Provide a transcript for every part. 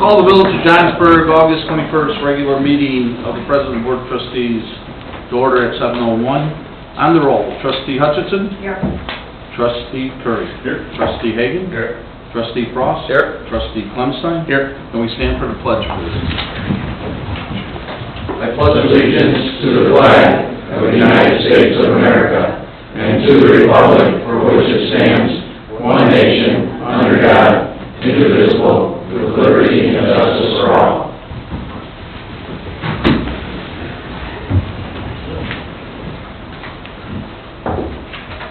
Call the Village of Johnsburg, August 21st, regular meeting of the President and Board of Trustees to order at 7:01. On the roll, Trustee Hutchinson. Here. Trustee Curry. Here. Trustee Hagan. Here. Trustee Frost. Here. Trustee Clemstein. Here. And we stand for the pledge, please. I pledge allegiance to the flag of the United States of America and to the republic for which it stands, one nation, under God, indivisible, with liberty and justice for all.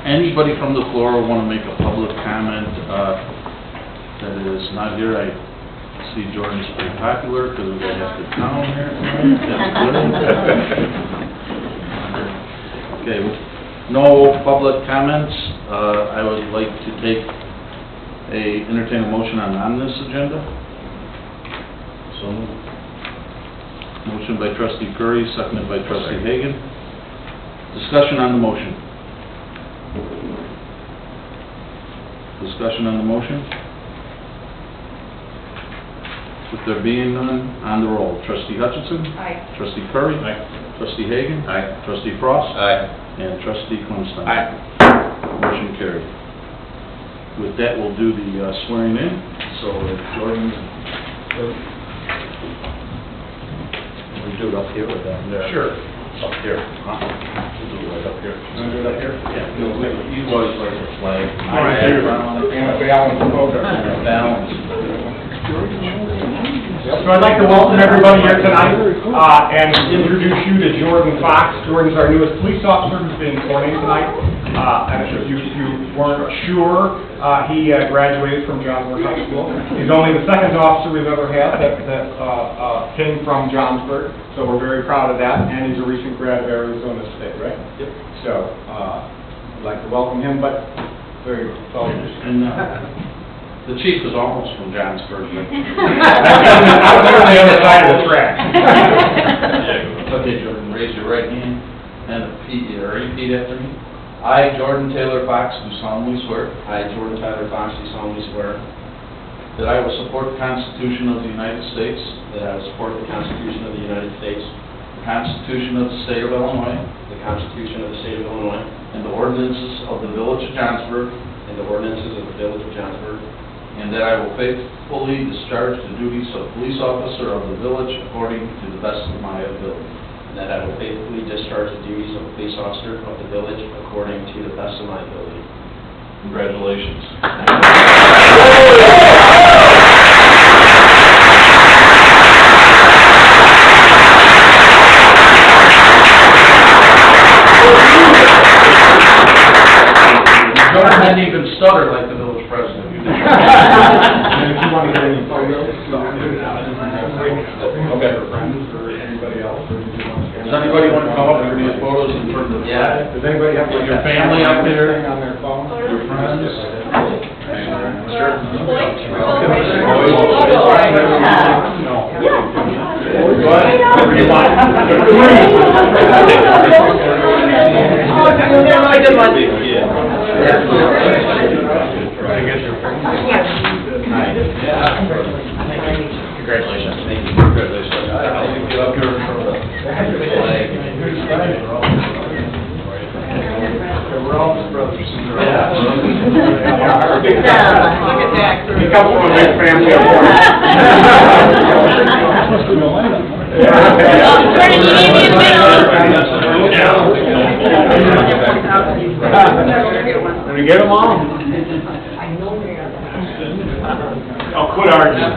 Anybody from the floor want to make a public comment that is not here? I see Jordan's pretty popular because we got half the town here. That's good. Okay, no public comments. I would like to entertain a motion on this agenda. So moved. Motion by Trustee Curry, seconded by Trustee Hagan. Discussion on the motion. Discussion on the motion. With there being none, on the roll. Trustee Hutchinson. Aye. Trustee Curry. Aye. Trustee Hagan. Aye. Trustee Frost. Aye. And Trustee Clemstein. Aye. Motion carried. With that, we'll do the swearing in. So, Jordan, we do it up here or down there? Sure. Up here. We'll do it right up here. You want to do it up here? Yeah. You always like the flag. All right. And a balance. Balance. So I'd like to welcome everybody here tonight and introduce you to Jordan Fox. Jordan's our newest police officer who's been sworn in tonight. And if you weren't sure, he graduated from Johnsburg High School. He's only the second officer we've ever had that came from Johnsburg, so we're very proud of that. And he's a recent grad of Arizona State, right? Yep. So I'd like to welcome him, but very well. And the chief was almost from Johnsburg. I was on the other side of the track. Okay, Jordan, raise your right hand and repeat after me. I, Jordan Taylor Fox, do solemnly swear. I, Jordan Tyler Fox, do solemnly swear that I will support the Constitution of the United States, that I will support the Constitution of the United States, the Constitution of the State of Illinois, the Constitution of the State of Illinois, and the ordinances of the Village of Johnsburg, and the ordinances of the Village of Johnsburg, and that I will faithfully discharge the duties of police officer of the village according to the best of my ability. and that I will faithfully discharge the duties of police officer of the village according to the best of my ability. Congratulations. I didn't even stutter like the village president. And if you want to get any photos, okay, for friends or anybody else, or if you want to. Does anybody want to come up and get photos in front of the flag? Does anybody have Your family up there? on their phone? Your friends? Sure. No. Whatever you want. Congratulations. Thank you. Congratulations. I'll get up here in front of the flag. We're all brothers. Yeah. Look at that. We come from a big family of four. Did we get them all? I'll quit arguing.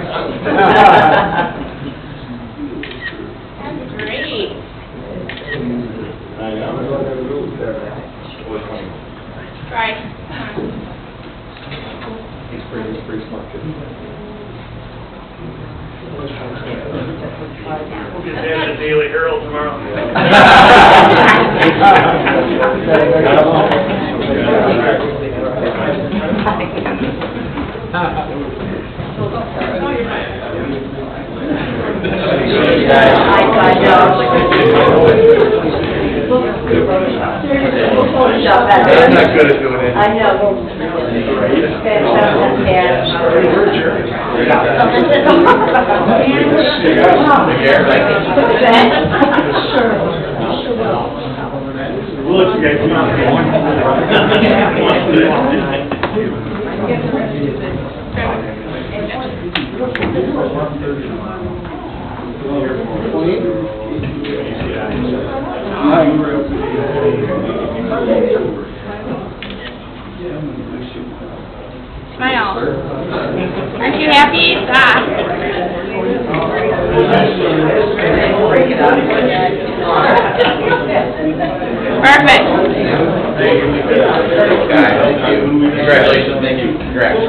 That's great. I know. Right. He's pretty smart kid. We'll get that in the Daily Herald tomorrow. Photoshop that. I'm not good at doing it. I know. We'll let you guys Smile. Aren't you happy? Perfect. Congratulations, thank you, congrats.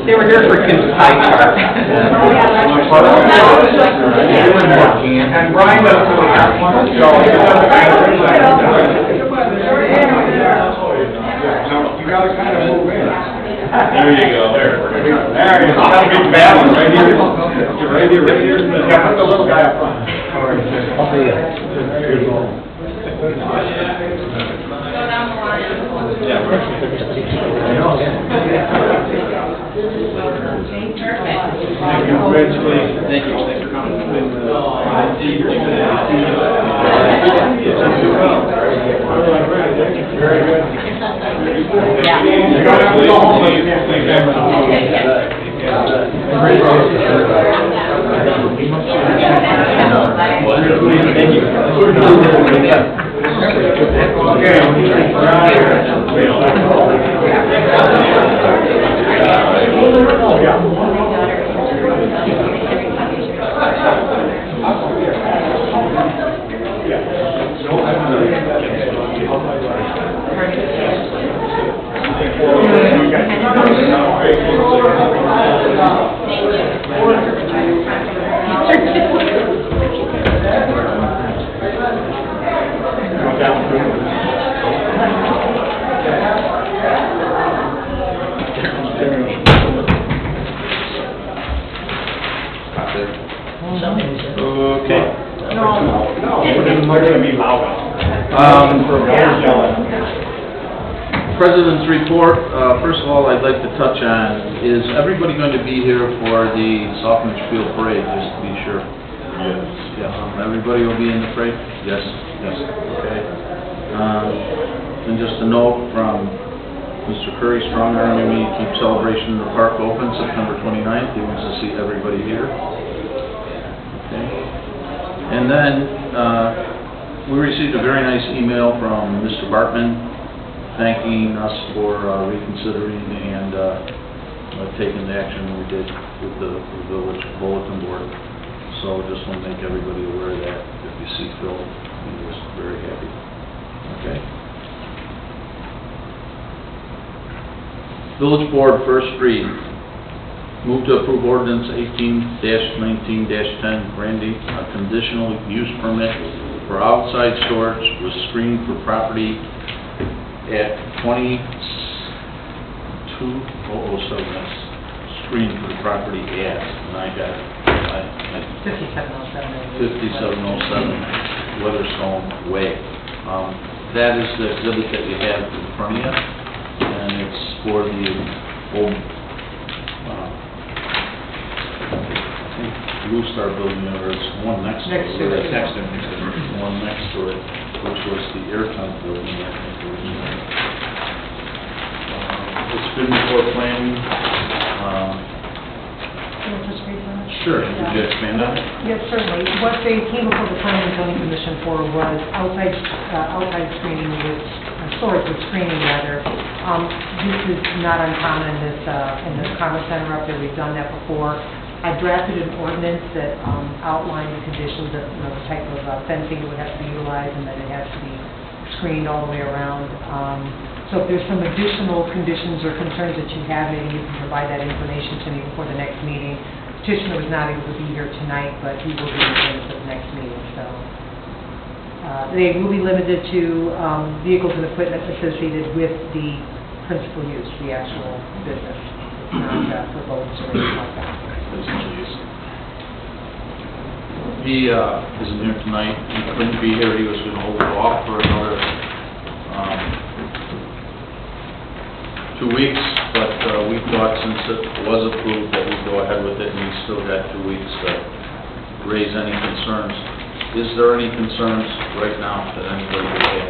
They were here for kids' side chart. And Brian doesn't really have one, so. You gotta kind of move in. There you go, there. There you go. That'll be balance right here. Right here, right here. Yeah, put the little guy up front. I'll see you. There you go. Go down the line. Congratulations. Thank you, thanks for coming. Very good. Yeah. You don't have to go home, but you can't leave Okay. No, we're gonna be loud. President's report, first of all, I'd like to touch on, is everybody going to be here for the Sophomore Field Parade, just to be sure? Yes. Yeah, everybody will be in the parade? Yes, yes, okay. And just a note from Mr. Curry, strong arming me to keep celebration in the park open September 29th. He wants to see everybody here. Okay. And then, we received a very nice email from Mr. Bartman thanking us for reconsidering and taking the action we did with the village bulletin board. So just want to make everybody aware of that. If you see Phil, he was very happy. Okay. Village Board, first read. Move to approve ordinance 18-19-10, granting a conditional use permit for outside storage with screen for property at 22007. Screen for the property at, and I got 5707 Weatherstone Way. That is the exhibit that you have in front of you. and it's for the old, I think, Blue Star building, or it's one next to it. Next to it, yeah. One next to it, which was the airtight building, I think originally. It's been before planning. Sure, could you expand on it? Yes, certainly. What they came before the Planning and Zoning Commission for was outside screening with, storage with screening rather. This is not uncommon in this Commerce Center up there. We've done that before. I drafted an ordinance that outlined the conditions of, the type of fencing that would have to be utilized and that it has to be screened all the way around. So if there's some additional conditions or concerns that you have, maybe you can provide that information to me before the next meeting. Petitioner was not able to be here tonight, but he will be here for the next meeting, so. They will be limited to vehicles and equipment associated with the principal use, the actual business, not for boats or anything like that. He isn't here tonight. He couldn't be here. He was going to hold it off for another 2 weeks, but we thought since it was approved that we'd go ahead with it, and we still got 2 weeks to raise any concerns. Is there any concerns right now that anybody would have?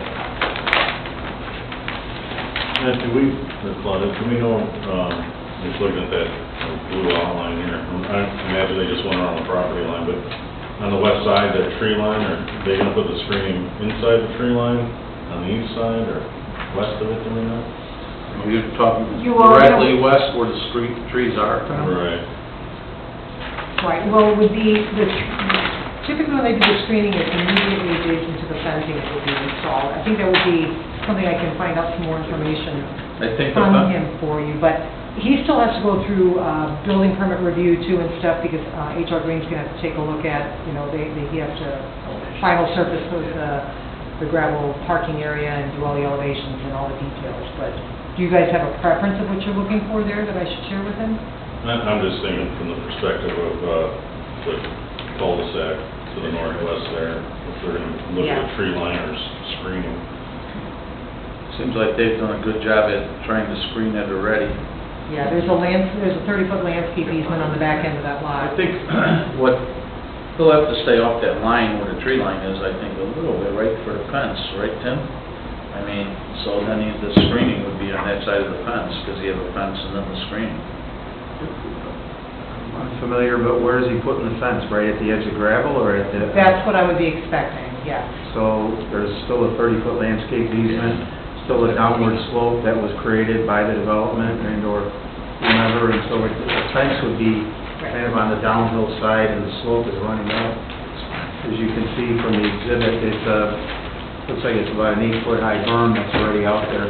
Nancy, can we know, just looking at that blue outline here, I imagine they just went around the property line, but on the west side, that tree line, are they gonna put the screening inside the tree line, on the east side, or west of it, do we know? You're talking You all directly know- west where the trees are? Right. Right, well, it would be, typically when they do the screening, it's immediately adjacent to the fencing that would be installed. I think that would be something I can find out some more information I think from him for you, but he still has to go through building permit review too and stuff, because HR Green's gonna have to take a look at, he has to final surface the gravel parking area and do all the elevations and all the details, but do you guys have a preference of what you're looking for there that I should share with him? I'm just thinking from the perspective of the cul-de-sac to the northwest there, if they're gonna look at Yeah. tree line or screening. Seems like they've done a good job at trying to screen it already. Yeah, there's a 30-foot landscape easement on the back end of that I lot. think what, he'll have to stay off that line where the tree line is, I think, a little bit, right for the fence, right, Tim? I mean, so then the screening would be on that side of the fence, because you have a fence and then the screening. I'm familiar, but where is he putting the fence? Right at the edge of gravel or at the? That's what I would be expecting, yes. So there's still a 30-foot landscape easement, still a downward slope that was created by the development and/or whomever, and so the fence would be kind of on the downhill side and the slope is running up. As you can see from the exhibit, it's looks like it's about an 8-foot high berm that's already out there.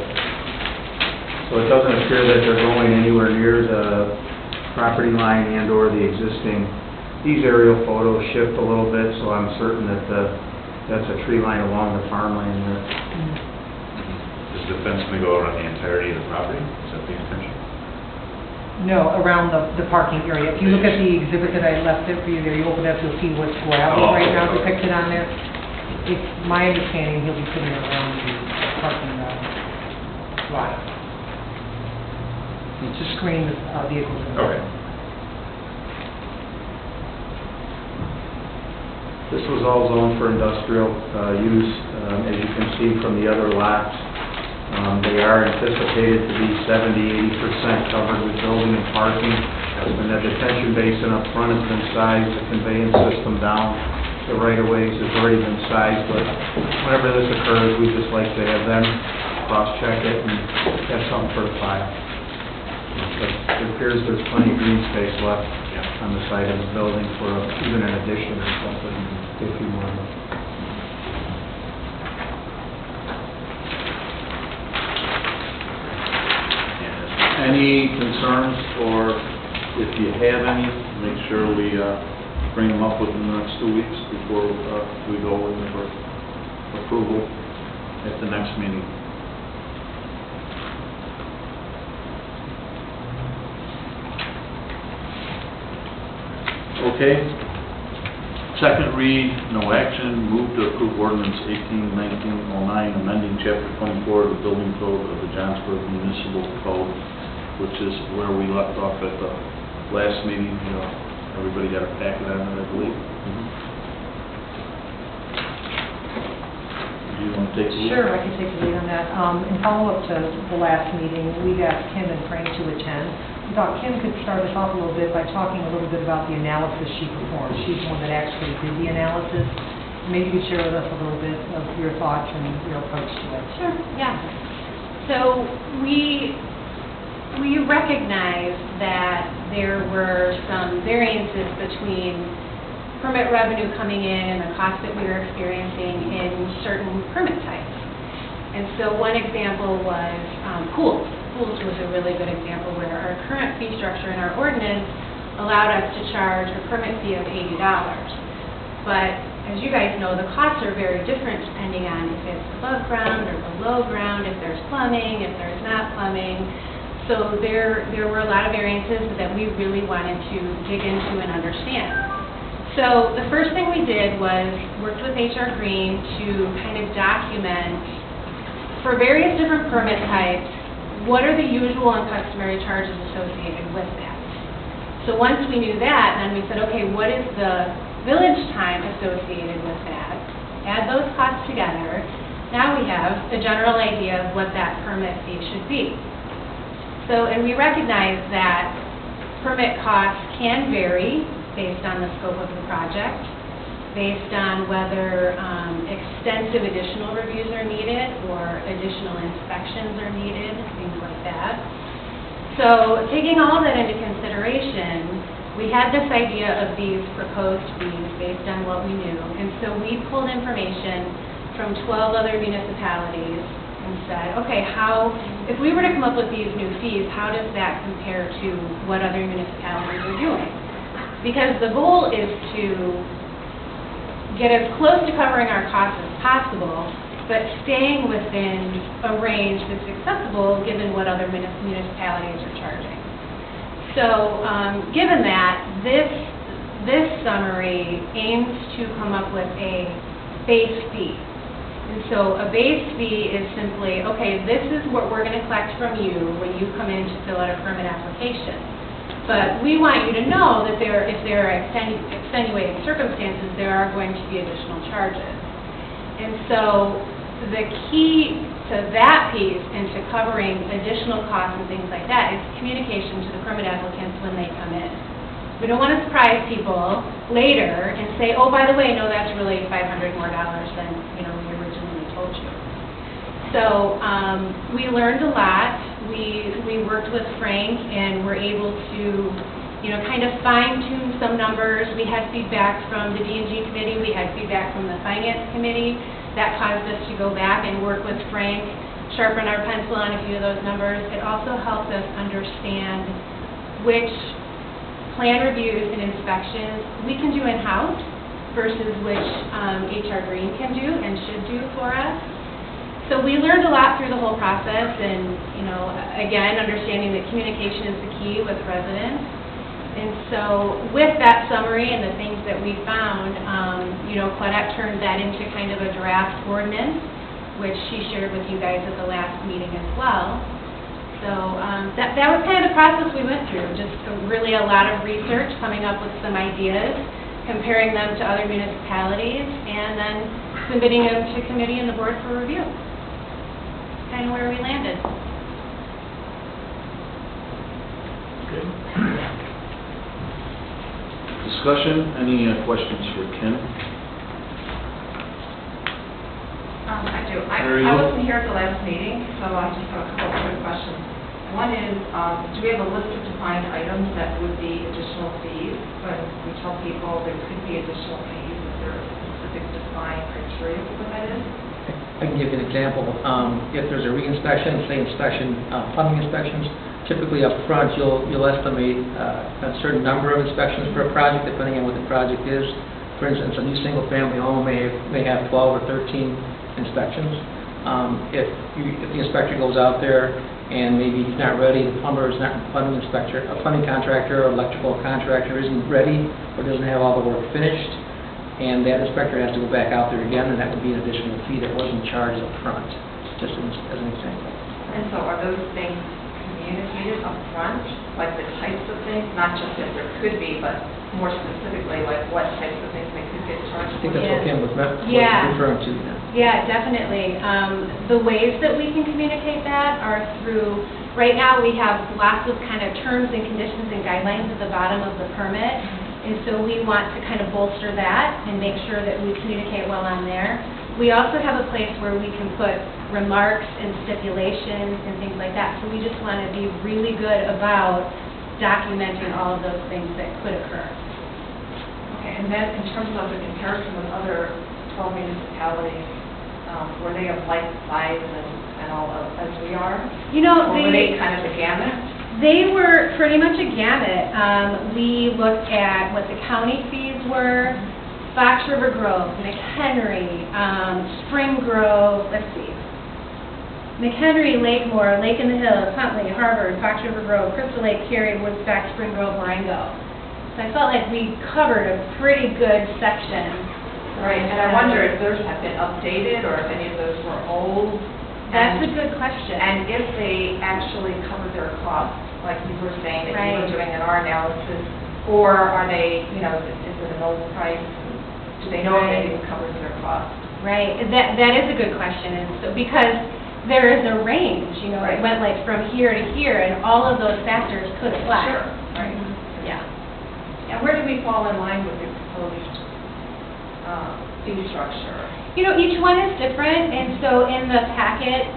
So it doesn't appear that they're going anywhere near the property line and/or the existing. These aerial photos shift a little bit, so I'm certain that that's a tree line along the farmland there. Is the fence going to go around the entirety of the property? Is that the intention? No, around the parking area. If you look at the exhibit that I left it for you there, you open it up, you'll see what's gravel right now depicted on there. It's my understanding he'll be putting it around the parking lot. To screen the vehicles. Okay. This was all zoned for industrial use, as you can see from the other lots. They are anticipated to be 70–80% covered with building and parking. And the detention basin up front has been sized, the conveyance system down, the right-of-ways has already been sized, but whenever this occurs, we just like to have them cross-check it and have something for the file. But it appears there's plenty of green space left on the side of the building for even an addition or something, if you want. Any concerns, or if you have any, make sure we bring them up within the next 2 weeks before we go in for approval at the next meeting. Okay. Second read, no action. Move to approve ordinance 18-1909, amending chapter 24 of the building code of the Johnsburg Municipal Code, which is where we left off at the last meeting. Everybody got a packet on it, I believe. Do you want to take the lead? Sure, I can take the lead on that. In follow-up to the last meeting, we asked Kim and Frank to attend. We thought Kim could start us off a little bit by talking a little bit about the analysis she performed. She's the one that actually did the analysis. Maybe you could share with us a little bit of your thoughts and your approach to it. Sure, yeah. So we recognized that there were some variances between permit revenue coming in and the cost that we were experiencing in certain permit types. And so one example was pools. Pools was a really good example where our current fee structure in our ordinance allowed us to charge a permit fee of $80. But as you guys know, the costs are very different depending on if it's above ground or below ground, if there's plumbing, if there's not plumbing. So there were a lot of variances that we really wanted to dig into and understand. So the first thing we did was worked with HR Green to kind of document for various different permit types, what are the usual and customary charges associated with that. So once we knew that, then we said, okay, what is the village time associated with that? Add those costs together. Now we have a general idea of what that permit fee should be. So, and we recognize that permit costs can vary based on the scope of the project, based on whether extensive additional reviews are needed or additional inspections are needed, things like that. So taking all of that into consideration, we had this idea of these proposed fees based on what we knew, and so we pulled information from 12 other municipalities and said, okay, if we were to come up with these new fees, how does that compare to what other municipalities are doing? Because the goal is to get as close to covering our costs as possible, but staying within a range that's acceptable given what other municipalities are charging. So given that, this summary aims to come up with a base fee. And so a base fee is simply, okay, this is what we're going to collect from you when you come in to fill out a permit application. But we want you to know that if there are extenuating circumstances, there are going to be additional charges. And so the key to that piece and to covering additional costs and things like that is communication to the permit applicants when they come in. We don't want to surprise people later and say, oh, by the way, no, that's really $500 more than we originally told you. So we learned a lot. We worked with Frank and were able to, kind of fine-tune some numbers. We had feedback from the D&G committee. We had feedback from the finance committee. That caused us to go back and work with Frank, sharpen our pencil on a few of those numbers. It also helped us understand which plan reviews and inspections we can do in-house versus which HR Green can do and should do for us. So we learned a lot through the whole process, and again, understanding that communication is the key with residents. And so with that summary and the things that we found, Claudette turned that into kind of a draft ordinance, which she shared with you guys at the last meeting as well. So that was kind of the process we went through, just really a lot of research, coming up with some ideas, comparing them to other municipalities, and then submitting them to committee and the board for review. Kind of where we landed. Discussion, any questions for Kim? I do. Mary I Lou? wasn't here at the last meeting, so I just have a couple of quick questions. One is, do we have a list of defined items that would be additional fees? When we tell people there could be additional fees, is there a specific defined criteria for what that is? I can give you an example. If there's a re-inspection, say plumbing inspections, typically up front you'll estimate a certain number of inspections for a project depending on what the project is. For instance, a new single-family home may have 12 or 13 inspections. If the inspector goes out there and maybe he's not ready, the plumber is not, plumbing contractor or electrical contractor isn't ready or doesn't have all the work finished, and that inspector has to go back out there again, and that would be an additional fee that wasn't charged up front, just as an example. And so are those things communicated up front, like the types of things, not just that there could be, but more specifically, like what types of things they could get charged I think for? that's what Kim was Yeah. referring to. Yeah, definitely. The ways that we can communicate that are through, right now, we have lots of kind of terms and conditions and guidelines at the bottom of the permit, and so we want to kind of bolster that and make sure that we communicate well on there. We also have a place where we can put remarks and stipulations and things like that, so we just want to be really good about documenting all of those things that could occur. Okay, and then in terms of the comparison with other 12 municipalities, were they of like size and all as we are? You know, Or were they kind of the gamut? They were pretty much a gamut. We looked at what the county fees were, Fox River Grove, McHenry, Spring Grove, let's see, McHenry, Lakemore, Lake in the Hills, Huntley, Harvard, Fox River Grove, Crystal Lake, Cary, Woodstock, Spring Grove, Marengo. So I felt like we covered a pretty good section. Right, and I wonder if those have been updated or if any of those were old. That's a good question. And if they actually cover their costs, like you were saying, that you were Right. doing in our analysis, or are they, you know, is it an old price? Do they know if Right. it even covers their costs? Right, that is a good question, and so, because there is a range, you know, it Right. went like from here to here, and all of those factors could apply. Sure, right. Yeah. And where do we fall in line with the proposed fee structure? You know, each one is different, and so in the packet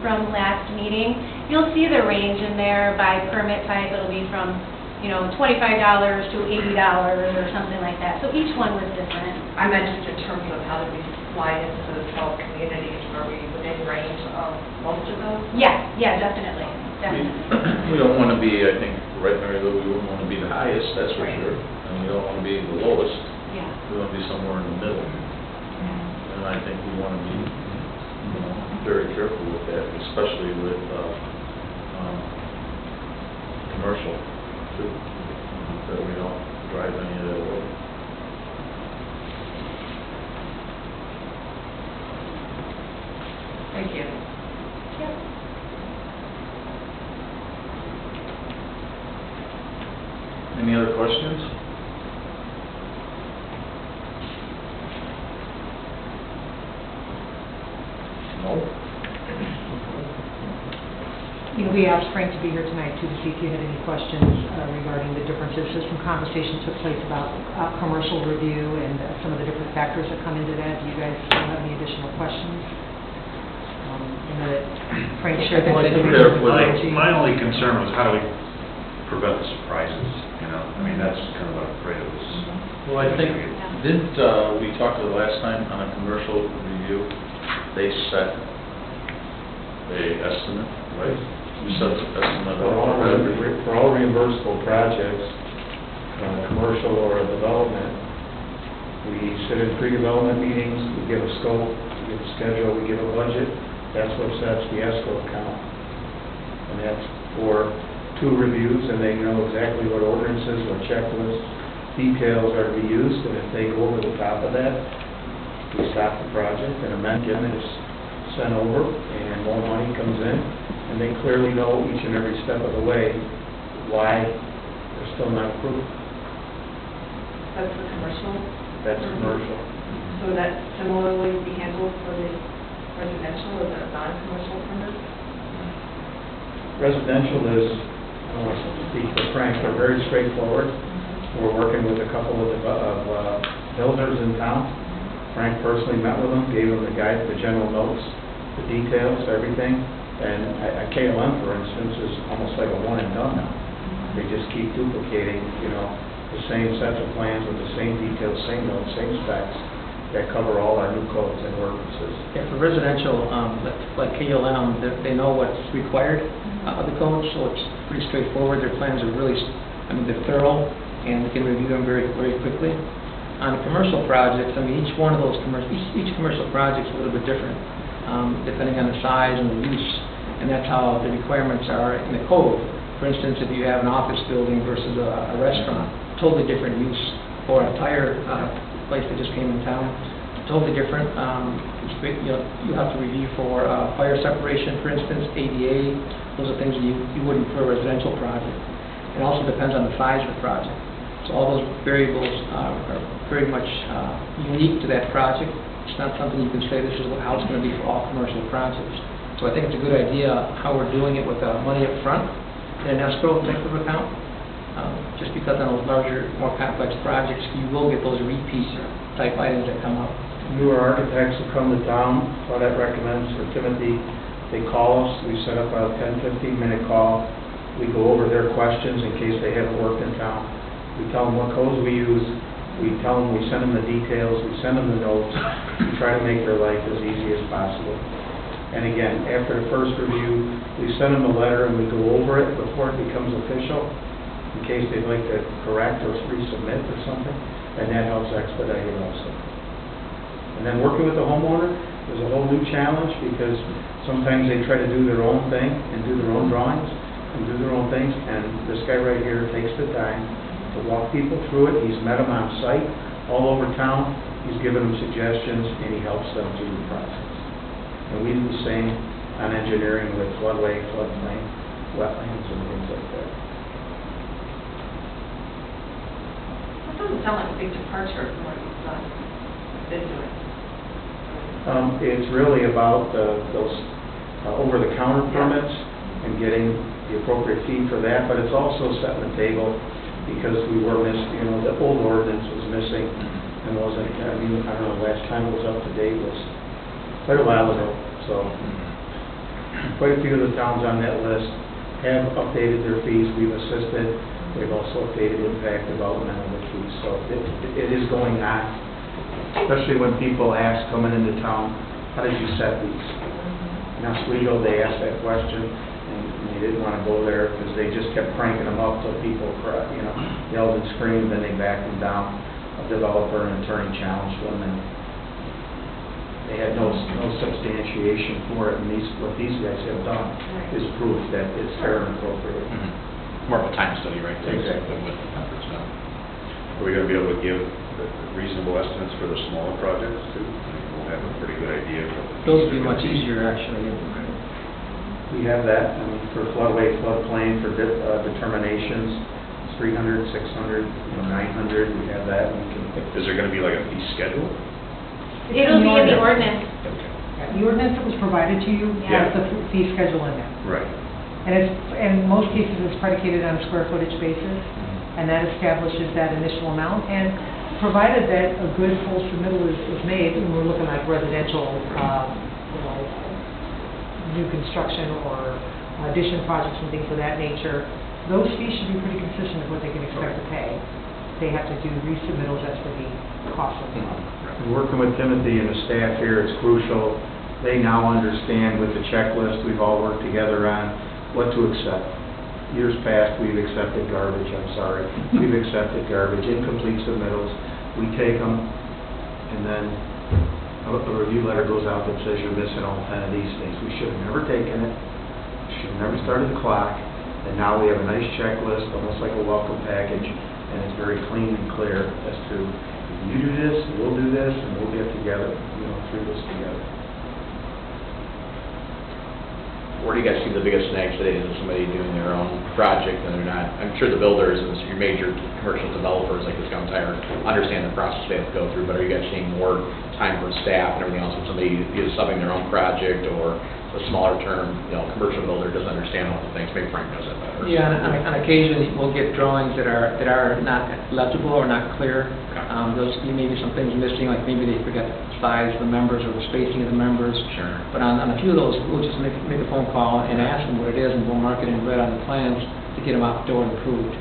from last meeting, you'll see the range in there by permit type. It'll be from, you know, $25 to $80 or something like that. So each one was different. I meant just in terms of how do we slide into those 12 communities, are we within range of most of those? Yeah, definitely, definitely. We don't want to be, I think, right, Mary Lou, we wouldn't want to be the highest, that's for Right. sure. And we don't want to be the lowest. Yeah. We want to be somewhere in the middle. And I think we want to be, you know, very careful with that, especially with commercial, too, that we don't drive any of that away. Thank you. Any other questions? No? You know, we asked Frank to be here tonight too, to see if you had any questions regarding the differences. Just some conversation took place about commercial review and some of the different factors that come into that. Do you guys have any additional questions? I know that Frank shared the My only concern was how do we prevent the surprises, you know? I mean, that's kind of what I'm afraid of is. Well, I think, didn't we talk to the last time on a commercial review, they set a estimate, right? We set the estimate. For all reimbursable projects, commercial or a development, we sit in pre-development meetings, we give a scope, we give a schedule, we give a budget. That's what sets the escrow account. And that's for 2 reviews, and they know exactly what ordinances, what checklists, details are to be used, and if they go over the top of that, we stop the project and amend it, and it's sent over, and more money comes in, and they clearly know each and every step of the way why they're still not approved. That's the commercial? That's commercial. So that similarly be handled for the residential or the non-commercial permits? Residential is, I don't want to speak for Frank, they're very straightforward. We're working with a couple of builders in town. Frank personally met with them, gave them the guide, the general notes, the details, everything. And KLM, for instance, is almost like a one and done now. They just keep duplicating, you know, the same sets of plans with the same details, same notes, same specs that cover all our new codes and ordinances. Yeah, for residential, like KLM, they know what's required of the code, so it's pretty straightforward. Their plans are really, they're thorough, and we can review them very, very quickly. On the commercial projects, each one of those each commercial project's a little bit different, depending on the size and the use, and that's how the requirements are in the code. For instance, if you have an office building versus a restaurant, totally different use, or a tire place that just came in town. Totally different. It's great, you know, you have to review for fire separation, for instance, ADA. Those are things you wouldn't for a residential project. It also depends on the size of the project. So all those variables are very much unique to that project. It's not something you can say this is how it's going to be for all commercial projects. So I think it's a good idea how we're doing it with money up front in an escrow type of account. Just because on those larger, more complex projects, you will get those repeat type items that come up. Newer architects who come to town, Claudette recommends for Timothy, they call us, we set up a 10, 15-minute call. We go over their questions in case they haven't worked in town. We tell them what codes we use, we send them the details, we send them the notes, we try to make their life as easy as possible. And again, after the first review, we send them a letter and we go over it before it becomes official, in case they'd like to correct or resubmit or something, and that helps expedite it also. And then working with the homeowner is a whole new challenge, because sometimes they try to do their own thing and do their own drawings and do their own things, and this guy right here takes the time to walk people through it. He's met them on site all over town, he's given them suggestions, and he helps them through the process. And we do the same on engineering with floodway, floodplain, wetlands, and things like that. That doesn't sound like a big departure from what you've been doing. It's really about those over-the-counter permits and getting the appropriate fee for that, but it's also setting the table because we were missing, you know, the old ordinance was missing and wasn't, I mean, I don't know, last time it was up to date was quite a while ago. So quite a few of the towns on that list have updated their fees. We've assisted. They've also updated impact development of the fees. So it is going on, especially when people ask coming into town, how did you set these? In Oswego, they asked that question, and they didn't want to go there because they just kept cranking them up till people, you know, yelled and screamed, then they backed them down. A developer and attorney challenged them, and they had no substantiation for it. And what these guys have done is proof that it's fair and appropriate. More of a time study, right? Exactly. With efforts now. Are we going to be able to give reasonable estimates for the smaller projects too? I mean, we'll have a pretty good idea of what the... Those would be much easier, actually. We have that, I mean, for floodway, floodplain, for determinations, 300, 600, 900, we have that. We can. Is there going to be like a fee schedule? It'll be in the ordinance. The ordinance that was provided to you has the fee schedule in there. Right. And in most cases, it's predicated on a square footage basis, and that establishes that initial amount. And provided that a good full submittal is made, and we're looking like residential, new construction or addition projects and things of that nature, those fees should be pretty consistent with what they can expect to pay. They have to do resubmittals as for the cost of the And working with Timothy and the staff here, it's crucial. They now understand with the checklist we've all worked together on what to accept. Years past, we've accepted garbage, I'm sorry. We've accepted garbage, incomplete submittals. We take them, and then a review letter goes out that says you're missing all 10 of these things. We should have never taken it. We should have never started the clock. And now we have a nice checklist, almost like a welcome package, and it's very clean and clear as to, if you do this, we'll do this, and we'll get together, through this together. Where do you guys see the biggest snags today? Is it somebody doing their own project and they're not, I'm sure the builders and your major commercial developers like Discount Tire understand the process they have to go through, but are you guys seeing more time for staff and everything else when somebody is subbing their own project, or a smaller term, commercial builder doesn't understand all the things? Maybe Frank knows that better. Yeah, on occasion, we'll get drawings that are not legible or not clear. Those maybe some things missing, like maybe they forgot the size of the members or the spacing of the members. Sure. But on a few of those, we'll just make a phone call and ask them what it is, and we'll mark it in red on the plans to get them out the door and approved.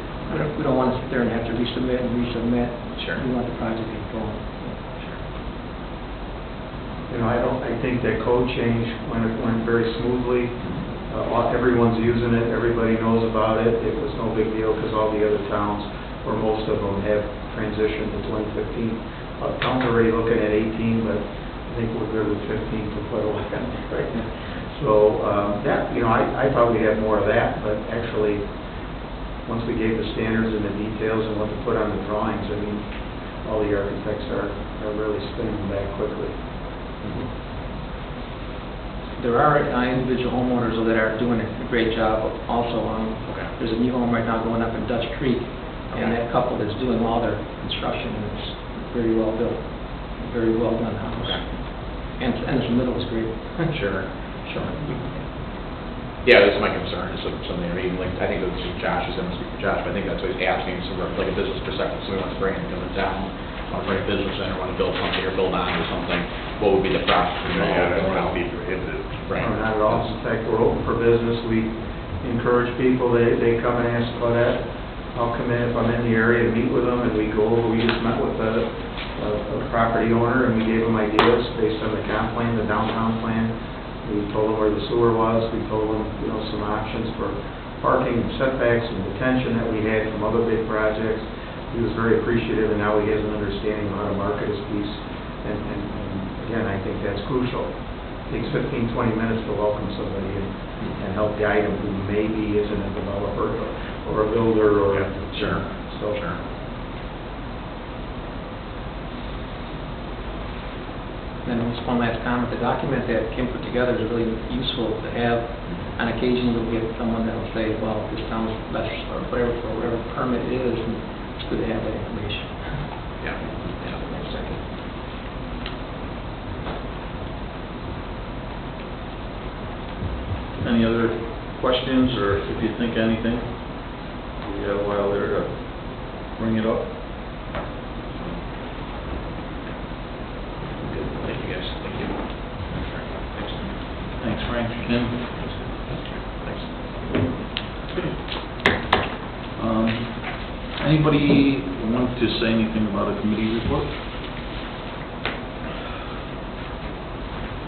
We don't want to sit there and have to resubmit and resubmit. Sure. We want the project to get going. I think that code change went very smoothly. Everyone's using it, everybody knows about it. It was no big deal because all the other towns, or most of them, have transitioned to 2015. Towns are already looking at 18, but I think we're good with 15 for quite a while right now. So I thought we'd have more of that, but actually, once we gave the standards and the details and what to put on the drawings, I mean, all the architects are really spinning them back quickly. There are individual homeowners though that are doing a great job also. There's a new home right now going up in Dutch Creek, and that couple is doing all their construction, and it's very well built, very well done house. And the middle is great. Sure. Yeah, that's my concern, is something, or even like, I think it was Josh, he's going to speak for Josh, but I think that's what he's asking, sort of like a business perspective, so we want to bring him to town, want to bring a business in, or want to build something, or build on to something, what would be the process? That would be prohibited. Right. No, not at all. In fact, we're open for business. We encourage people, they come and ask about that. I'll come in if I'm in the area and meet with them, and we go over, we just met with a property owner, and we gave them ideas based on the comp plan, the downtown plan. We told them where the sewer was, we told them, some options for parking and setbacks and detention that we had from other big projects. He was very appreciative, and now he has an understanding of how to market his piece. And again, I think that's crucial. It takes 15, 20 minutes to welcome somebody and help guide them who maybe isn't a developer or a builder or... Sure. Sure. And just one last comment, the document that Kim put together is really useful to have. On occasion, you'll get someone that will say, well, this sounds less, or whatever, for whatever permit it is, and it's good to have that information. Yeah. Any other questions, or if you think anything, we have a while there to bring it up. Good. Thank you, guys. Thank you. Thanks, Frank. Ken? Thanks. Anybody want to say anything about a committee report?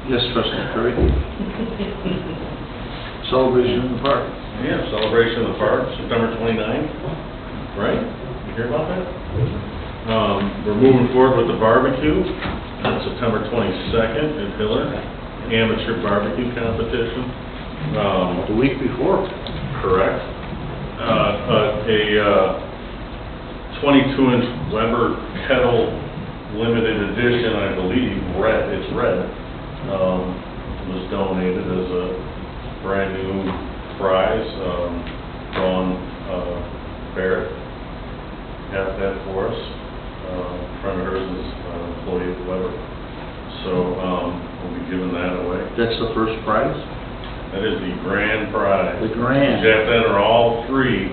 Yes, Trustee Curry. Celebration in the park. Yeah, celebration in the park, September 29th, right? You hear about that? We're moving forward with the barbecue on September 22nd in Hiller, amateur barbecue competition. The week before. Correct. A 22-inch Weber kettle limited edition, I believe, it's red, was donated as a brand new prize. Dawn Barrett got that for us. A friend of hers is an employee at Weber. So we'll be giving that away. That's the first prize? That is the grand prize. The grand. You have to enter all three,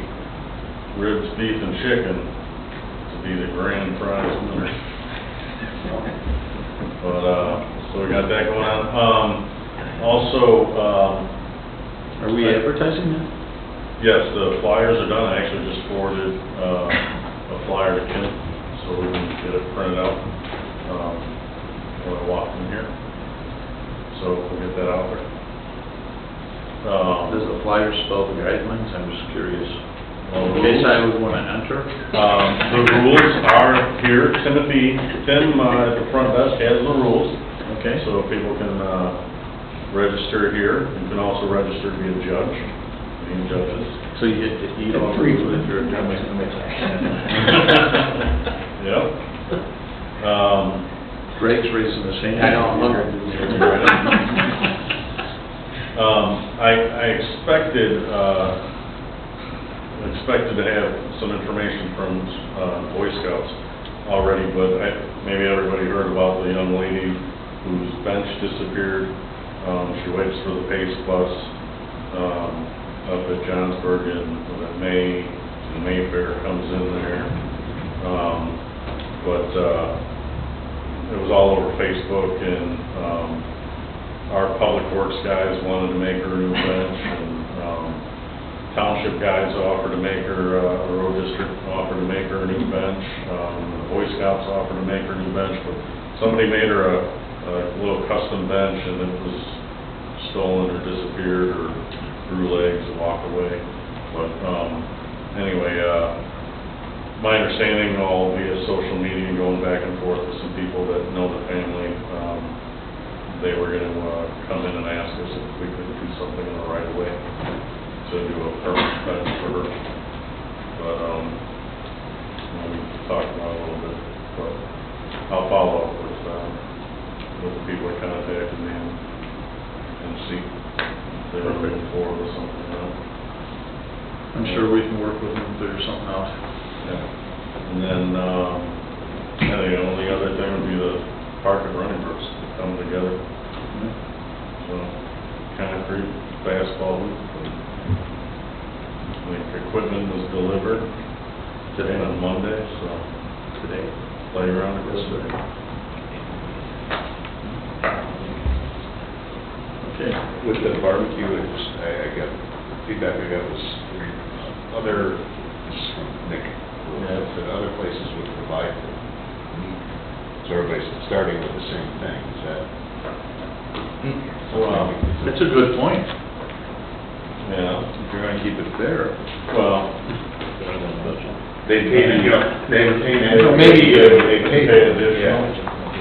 ribs, beef, and chicken, to be the grand prize winner. But, so we got that going on. Also, are we advertising that? Yes, the flyers are done. I actually just forwarded a flyer to Kim, so we can get it printed out when I walk in here. So we'll get that out there. Does the flyer spell the guidelines? I'm just curious. Well, In case I would want to enter. The rules are here. Tim at the front desk has the rules. Okay. So people can register here. You can also register to be a judge, being judges. So you get to eat all the food if you're a judge. Yep. Greg's raising his hand. I know, I'm hungry. I expected to have some information from Boy Scouts already, but maybe everybody heard about the young lady whose bench disappeared. She waits for the PACE bus up at Johnsburg, and Mayfair comes in there. But it was all over Facebook, and our public works guys wanted to make her a new bench, and township guys offered to make her, the road district offered to make her a new bench, the Boy Scouts offered to make her a new bench, but somebody made her a little custom bench, and it was stolen or disappeared or grew legs and walked away. But anyway, my understanding, all via social media, going back and forth with some people that know the family, they were going to come in and ask us if we could do something in the right of way to do a permanent bench for her. But we talked about it a little bit. But I'll follow up with the people that contacted me and see if they're moving forward with something, you know. I'm sure we can work with them to figure something out. Yeah. And then, the only other thing would be the park and running groups come together. So, concrete, asphalt, the equipment was delivered today on Monday, so today, play around it yesterday. Okay. With the barbecue, I got, feedback I got was other, this is from Nick, that other places would provide the meat. So everybody's starting with the same thing, is that? Well, it's a good point. Yeah. If you're gonna keep it fair. Well, They pay, they retain that. Maybe, They pay additional.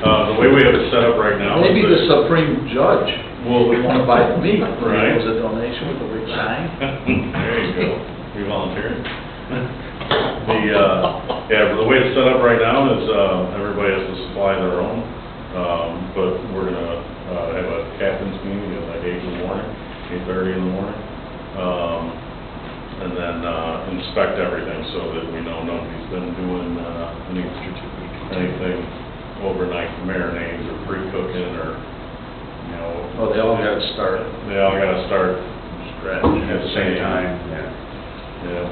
The way we have it set up right now. is Maybe the that- Supreme Judge will want to buy the meat. Right. As a donation with a big sign. There you go. You volunteering? The way it's set up right now is, everybody has to supply their own. But we're gonna, have a captain's meeting at like 8 in the morning, 8:30 in the morning. And then, inspect everything so that we know nobody's been doing, anything overnight marinades or pre-cooking or, you know. Oh, they all gotta start. They all gotta start scratch At the same time, yeah. Yeah.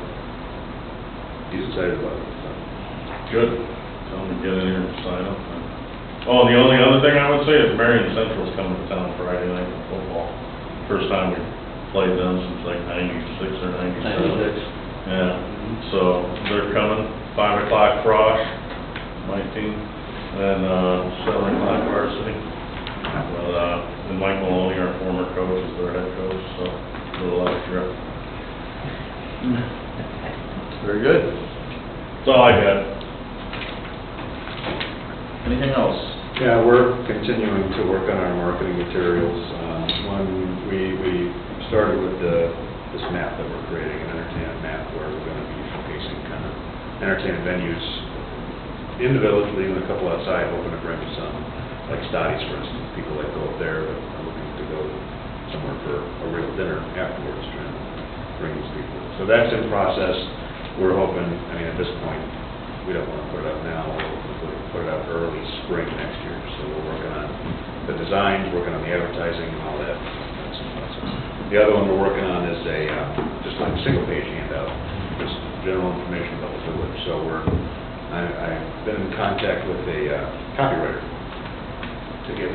He's excited about it. Good. Tell them to get in here and sign up. Oh, and the only other thing I would say is Marion Central's coming to town Friday night for football. First time we played them since like 96 or 97. 96. Yeah, so they're coming, 5 o'clock frosh, my team, and 7 o'clock varsity. And Mike Maloney, our former coach, is their head coach, so a little extra. Very good. That's all I got. Anything else? Yeah, we're continuing to work on our marketing materials. One, we started with this map that we're creating, an entertainment map, where we're going to be showcasing kind of entertainment venues in the village, leaving a couple outside, hoping to bring some, like Stotty's, for instance, people that go up there that are looking to go somewhere for a real dinner afterwards, trying to bring these people. So that's in process. We're hoping, I mean, at this point, we don't want to put it up now, we're hoping to put it up early spring next year. So we're working on the designs, working on the advertising and all that. That's in process. The other one we're working on is just like a single page handout, just general information about the village. So I've been in contact with a copywriter to get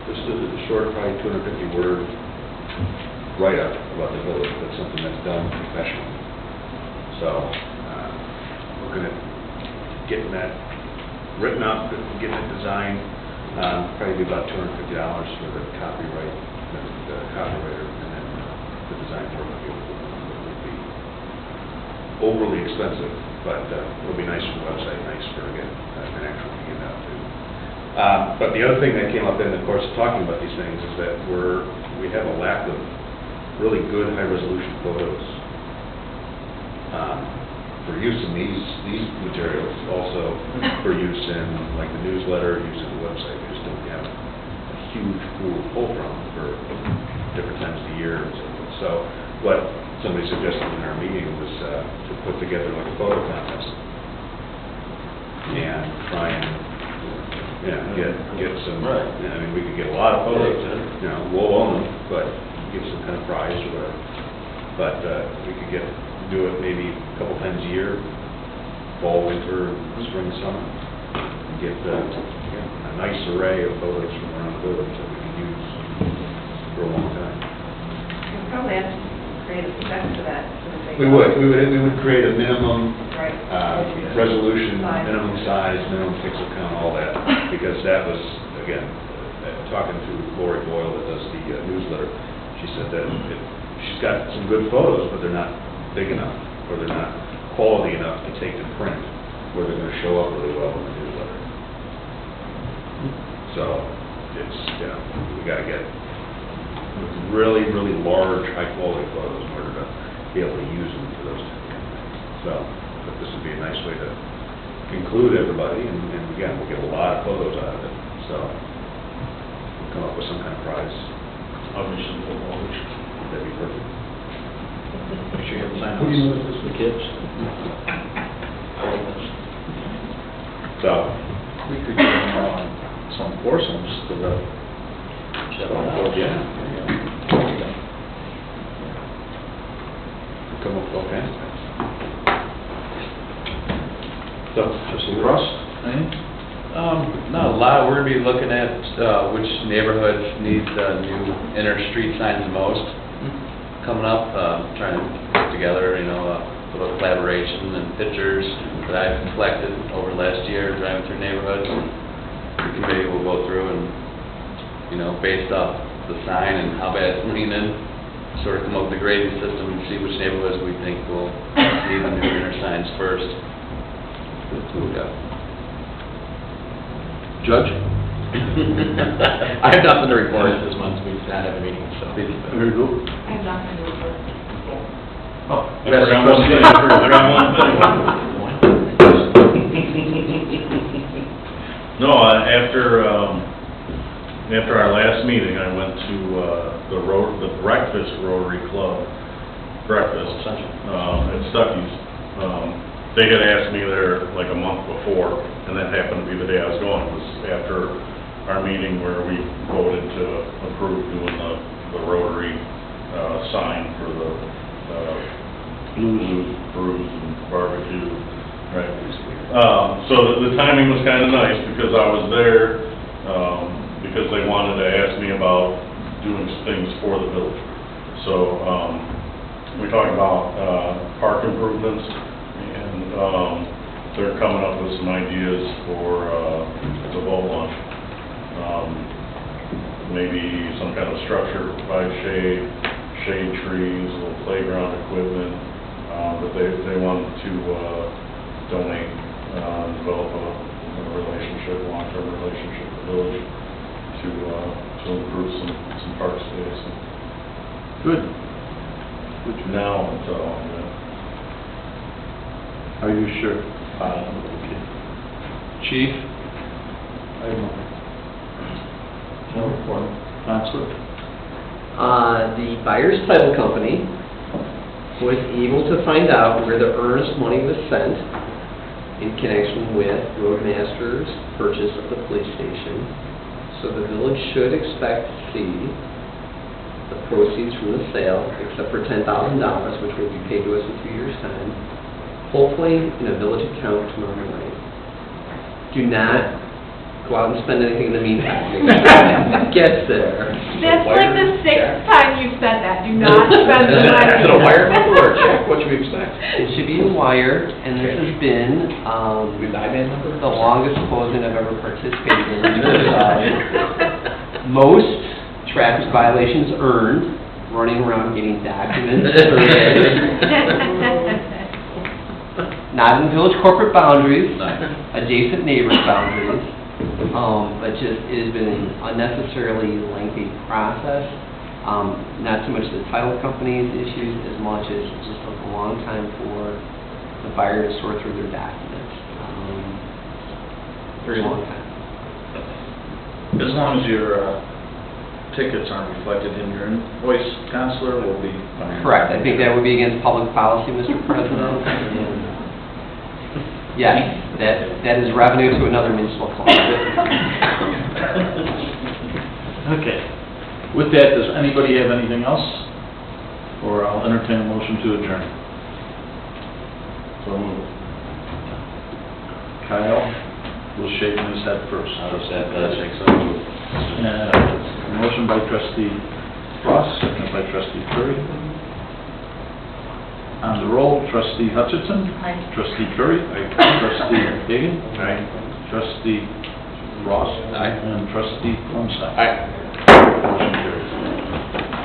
just a short, probably 250-word write-up about the village, but something that's done professionally. So looking at getting that written up, getting it designed, probably be about $250 for the copyright, the copywriter, and then the design for it would be overly expensive, but it'll be nice for the website, nice for, again, an actual handout too. But the other thing that came up in the course of talking about these things is that we have a lack of really good high-resolution photos for use in these materials, also for use in like the newsletter, use in the website. We just don't have a huge pool to pull from for different times of the year and so forth. So what somebody suggested in our meeting was to put together like a photo contest and try and get some. Right. I mean, we could get a lot of photos. We'll own them, but give some kind of prize or whatever. But we could do it maybe a couple times a year, fall, winter, spring, summer, and get a nice array of photos from around the village that we can use for a long time. You probably have to create a spec for that. We would create a minimum Right. resolution, minimum size, minimum pixel count, all that, because that was, again, talking to Lori Boyle that does the newsletter, she said that she's got some good photos, but they're not big enough, or they're not quality enough to take to print, where they're going to show up really well in the newsletter. So, we got to get really, really large, high-quality photos in order to be able to use them for those type of things. So, but this would be a nice way to include everybody, and again, we'll get a lot of photos out of it, so come up with some kind of prize. I'll be some football. That'd be perfect. Make sure you have the sign Who do you know this the kids. So, We could get some foursomes to the, yeah. Come up with all kinds of things. So, Trustee Russ, anything? Not a lot. We're gonna be looking at, which neighborhoods need the new inner street signs the most. Coming up, trying to put together, a little collaboration and pictures that I've collected over last year, driving through neighborhoods. The committee will go through and, based off the sign and how bad it's leaning, sort of come up with a grading system and see which neighborhoods we think will need the new inner signs first. Yeah. Judge? I have nothing to report this month, we did not have a meeting, so. Very good. I have nothing to report. Oh, I forgot one thing. No, after our last meeting, I went to the breakfast Rotary Club breakfast at Stuckey's. They had asked me there like a month before, and that happened to be the day I was going. It was after our meeting where we voted to approve doing the Rotary sign for the blues, brews, and barbecue. Right. So the timing was kind of nice because I was there because they wanted to ask me about doing things for the village. So we talked about park improvements, and they're coming up with some ideas for the boat launch. Maybe some kind of structure, provide shade trees, little playground equipment, but they want to donate, develop a long-term relationship with the village to improve some park space. Good. Now, until, Are you sure? Chief? I have nothing. No report. Counselor? The buyer's title company was able to find out where the earnest money was spent in connection with Roadmaster's purchase of the police station. So the village should expect to see the proceeds from the sale, except for $10,000, which will be paid to us in 2 years' time, hopefully in a village account tomorrow morning. Do not go out and spend anything in the meantime. Gets there. That's like the sixth time you've said that, do not spend the money. Is it a wire or a check? What should we expect? It should be a wire, and this has been With the IBAN number? the longest closing I've ever participated in. Most traffic violations earned, running around getting documents surveyed. Not in village corporate boundaries, adjacent neighbors' boundaries. But just, it has been an unnecessarily lengthy process. Not so much the title company's issues as much as it just took a long time for the buyer to sort through their documents. Very long time. as long as your tickets aren't reflected in your invoice, Counselor, will be fine. Correct. I think that would be against public policy, Mr. President. Yes, that is revenue to another municipal client. Okay. With that, does anybody have anything else? Or I'll entertain a motion to adjourn. So moved. Kyle was shaking his head first. I'll just add that, I think so. A motion by trustee Ross, second by trustee Curry. On the roll, trustee Hutchinson. Aye. Trustee Curry. Trustee Hagan. Aye. Trustee Ross. Aye. And trustee Plumstein. Aye.